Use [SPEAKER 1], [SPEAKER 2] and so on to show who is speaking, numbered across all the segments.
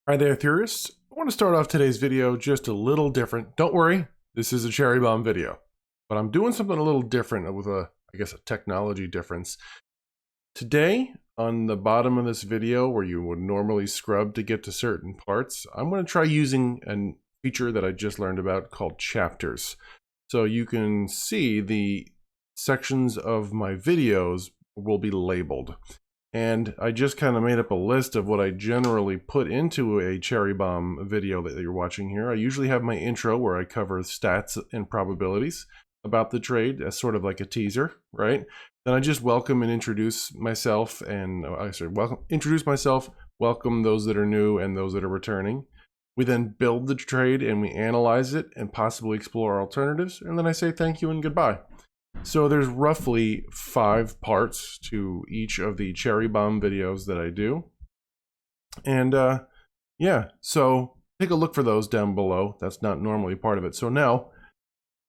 [SPEAKER 1] Hi there, theorists. I want to start off today's video just a little different. Don't worry, this is a cherry bomb video, but I'm doing something a little different with I guess a technology difference. Today, on the bottom of this video where you would normally scrub to get to certain parts, I'm going to try using a feature that I just learned about called chapters. So you can see the sections of my videos will be labeled. And I just kind of made up a list of what I generally put into a cherry bomb video that you're watching here. I usually have my intro where I cover stats and probabilities about the trade as sort of like a teaser, right? Then I just welcome and introduce myself and introduce myself, welcome those that are new and those that are returning. We then build the trade and we analyze it and possibly explore alternatives. And then I say thank you and goodbye. So there's roughly 5 parts to each of the cherry bomb videos that I do. And yeah, so take a look for those down below. That's not normally part of it. So now,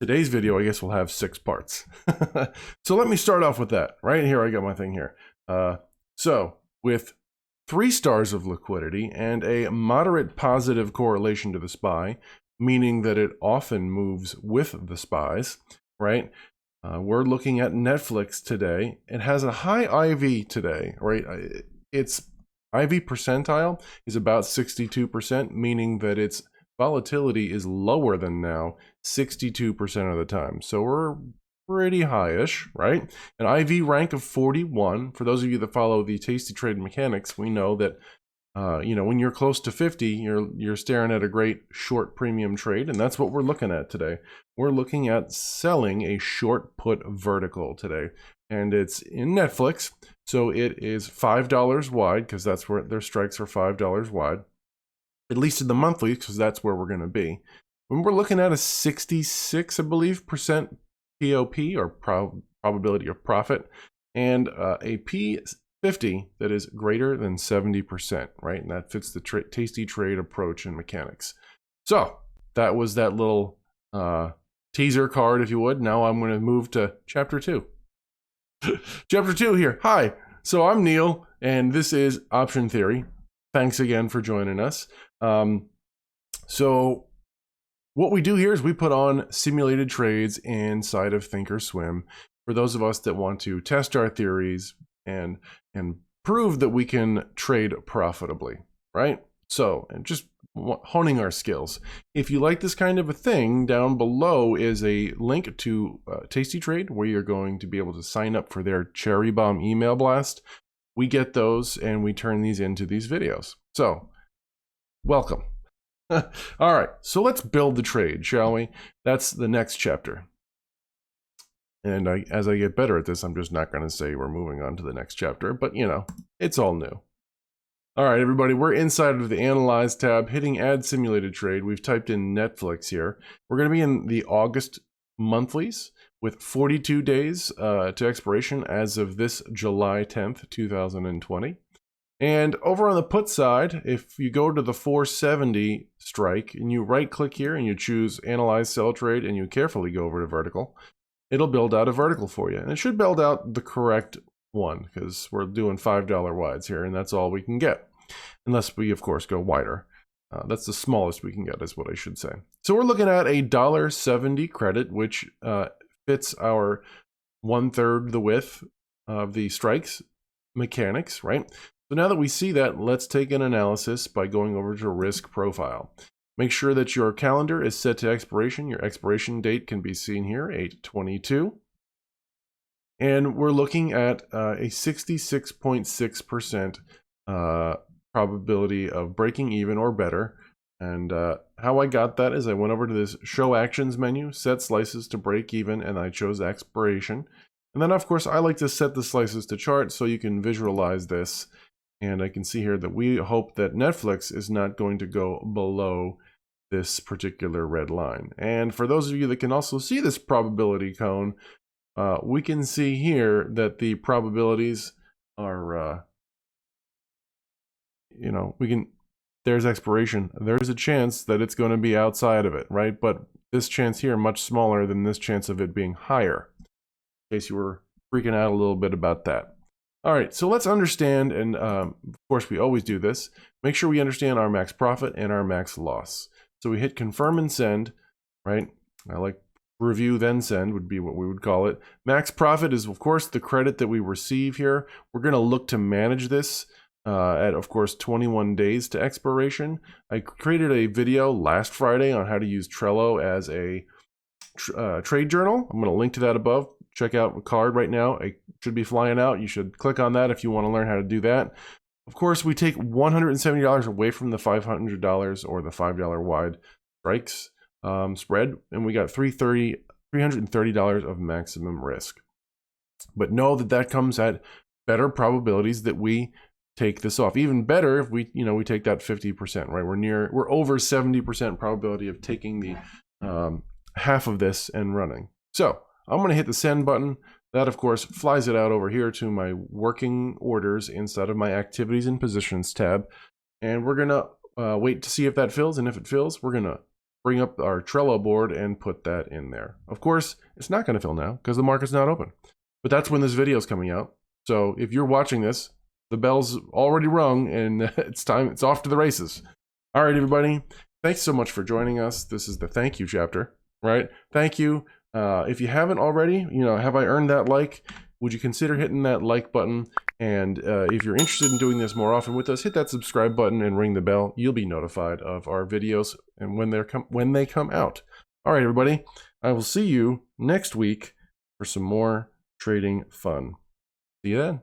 [SPEAKER 1] today's video, I guess, will have 6 parts. So let me start off with that. Right here, I got my thing here. So with 3 stars of liquidity and a moderate positive correlation to the SPY, meaning that it often moves with the SPYs, right? We're looking at Netflix today. It has a high IV today, right? Its IV percentile is about 62%, meaning that its volatility is lower than now 62% of the time. So we're pretty high-ish, right? An IV rank of 41. For those of you that follow the Tasty Trade mechanics, we know that when you're close to 50, you're staring at a great short premium trade, and that's what we're looking at today. We're looking at selling a short put vertical today, and it's in Netflix, so it is $5 wide because that's where their strikes are $5 wide, at least in the monthly because that's where we're going to be. When we're looking at a 66, I believe, percent POP or probability of profit, and a P50 that is greater than 70%, right? And that fits the Tasty Trade approach and mechanics. So that was that little teaser card, if you would. Now I'm going to move to chapter 2. Chapter 2 here. Hi. So I'm Neil, and this is Option Theory. Thanks again for joining us. So what we do here is we put on simulated trades inside of ThinkOrSwim for those of us that want to test our theories and prove that we can trade profitably, right? So, and just honing our skills. If you like this kind of a thing, down below is a link to Tasty Trade where you're going to be able to sign up for their cherry bomb email blast. We get those and we turn these into these videos. So, welcome. All right, so let's build the trade, shall we? That's the next chapter. And as I get better at this, I'm just not going to say we're moving on to the next chapter, but it's all new. All right, everybody, we're inside of the Analyze tab, hitting Add Simulated Trade. We've typed in Netflix here. We're going to be in the August monthlies with 42 days to expiration as of this July 10th, 2020. And over on the put side, if you go to the 470 strike and you right click here and you choose Analyze Sell Trade and you carefully go over to vertical, it'll build out a vertical for you. And it should build out the correct one because we're doing $5 wides here and that's all we can get. Unless we, of course, go wider. That's the smallest we can get is what I should say. So we're looking at a $1.70 credit, which fits our 1/3 the width of the strikes mechanics, right? So now that we see that, let's take an analysis by going over to risk profile. Make sure that your calendar is set to expiration. Your expiration date can be seen here, 8/22. And we're looking at a 66.6% probability of breaking even or better. And how I got that is I went over to this Show Actions menu, set slices to break even, and I chose expiration. And then, of course, I like to set the slices to chart so you can visualize this. And I can see here that we hope that Netflix is not going to go below this particular red line. And for those of you that can also see this probability cone, we can see here that the probabilities are, there's expiration. There's a chance that it's going to be outside of it, right? But this chance here, much smaller than this chance of it being higher. In case you were freaking out a little bit about that. All right, so let's understand, and of course we always do this, make sure we understand our max profit and our max loss. So we hit confirm and send, right? I like review then send would be what we would call it. Max profit is of course the credit that we receive here. We're gonna look to manage this at of course 21 days to expiration. I created a video last Friday on how to use Trello as a trade journal. I'm gonna link to that above. Check out a card right now. It should be flying out. You should click on that if you want to learn how to do that. Of course, we take $170 away from the $500 or the $5 wide strikes spread, and we got $330 of maximum risk. But know that that comes at better probabilities that we take this off. Even better if we, we take that 50%, right? We're over 70% probability of taking the half of this and running. So I'm going to hit the send button. That, of course, flies it out over here to my working orders inside of my activities and positions tab. And we're going to wait to see if that fills. And if it fills, we're going to bring up our Trello board and put that in there. Of course, it's not going to fill now because the market's not open. But that's when this video is coming out. So if you're watching this, the bell's already rung and it's time. It's off to the races. All right, everybody. Thanks so much for joining us. This is the thank you chapter, right? Thank you. If you haven't already, have I earned that like? Would you consider hitting that like button? And if you're interested in doing this more often with us, hit that subscribe button and ring the bell. You'll be notified of our videos and when they come out. All right, everybody. I will see you next week for some more trading fun. See you then.